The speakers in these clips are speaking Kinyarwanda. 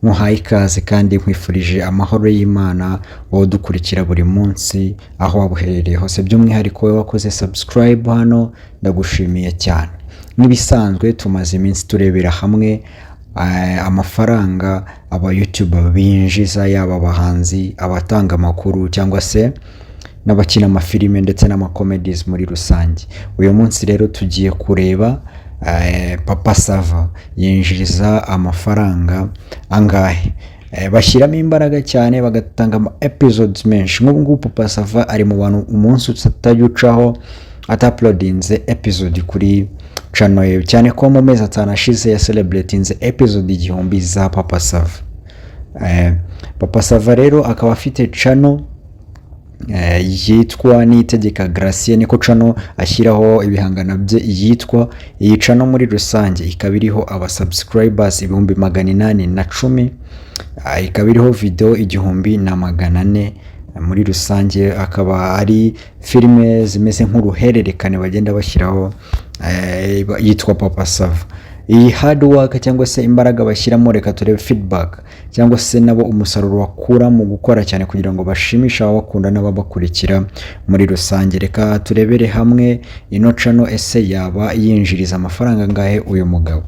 nkuhaye ikaze kandi nkwifurije amahoro y'Imana wowe dukurikira buri munsi aho wabuherereye hose, by'umwihariko wowe wakoze subscribe hano ndagushimiye cyane. Nibisanzwe tumaze iminsi turebera hamwe amafaranga aba YouTuber binjiza, yaba abahanzi, abatanga amakuru cyangwa se n'abakina amafilime ndetse n'amakomedies muri rusange. Uyu munsi rero tugiye kureba Papa Sava yinjiza amafaranga angahe. Bashyiramo imbaraga cyane bagatanga episodes menshi. Nk'ubu Papa Sava ari mu bantu umunsi utajya atuploadinze episode kuri channel ye, cyane ko mu mezi 5 ashize ya celebratinze episode 1000 za Papa Sava. Papa Sava rero akaba afite channel yitwa Nitegeka Gracie, niko channel ashyiraho ibihangano bye yitwa. Iyi channel muri rusange ikaba iriho aba subscribers 810, ikaba iriho video 1400 muri rusange. Akaba ari filime zimeze nk'uruhererekane bagenda bashyiraho yitwa Papa Sava. Iyi hard work cyangwa se imbaraga bashyiramo, reka turebe feedback cyangwa se nabo umusaruro wakura mu gukora cyane kugira ngo bashimisha abakunda n'ababakurikira muri rusange. Reka turebere hamwe ino channel ese yaba yinjiriza amafaranga ngahe uyu mugabo.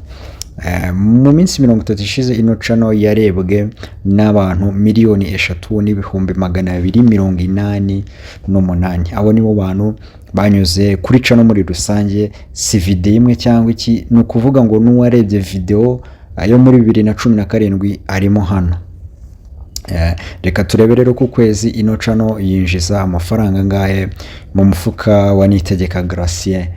Mu minsi 30 ishize ino channel yarebwe n'abantu 3,288,000. Abo nibo bantu banyuze kuri channel muri rusange, si video imwe cyangwa iki. No kuvuga ngo n'uwarebye video yo muri 2017 arimo hano. Reka turebe rero ku kwezi ino channel yinjiza amafaranga ngahe mu mufuka wa Nitegeka Gracie.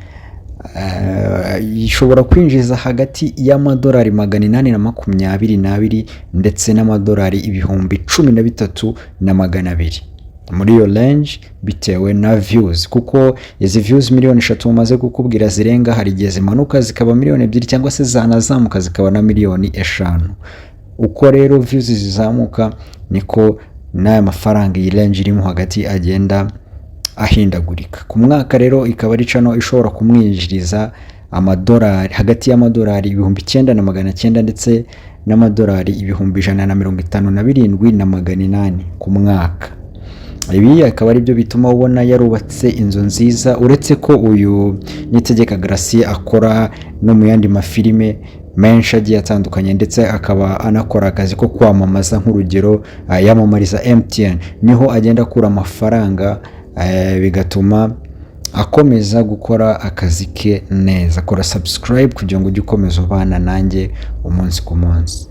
Ishobora kwinjiza hagati y'amadolari 822 ndetse n'amadolari 13,200 muri iyo range, bitewe na views, kuko izi views 3,000,000 umaze kukubwira zirenga, hari igihe zimanuka zikaba 2,000,000 cyangwa se zanazamuka zikaba na 5,000,000. Uko rero views zizamuka niko n'aya mafaranga iyi range irimo hagati agenda ahindagurika. Ku mwaka rero ikaba ari channel ishobora kumwinjiriza amadolari hagati y'amadolari 9,900 ndetse n'amadolari 157,800 ku mwaka. Ibi akaba ari byo bituma ubona yarubatse inzu nziza, uretse ko uyu Nitegeka Gracie akora no mu yandi mafilime menshi agiye atandukanye, ndetse akaba anakora akazi ko kwamamaza. Nk'urugero yamamariza MTN, niho agenda akura amafaranga, bigatuma akomeza gukora akazi ke neza. Kora subscribe kugira ngo ujye ukomeza ubana nanjye umunsi ku munsi.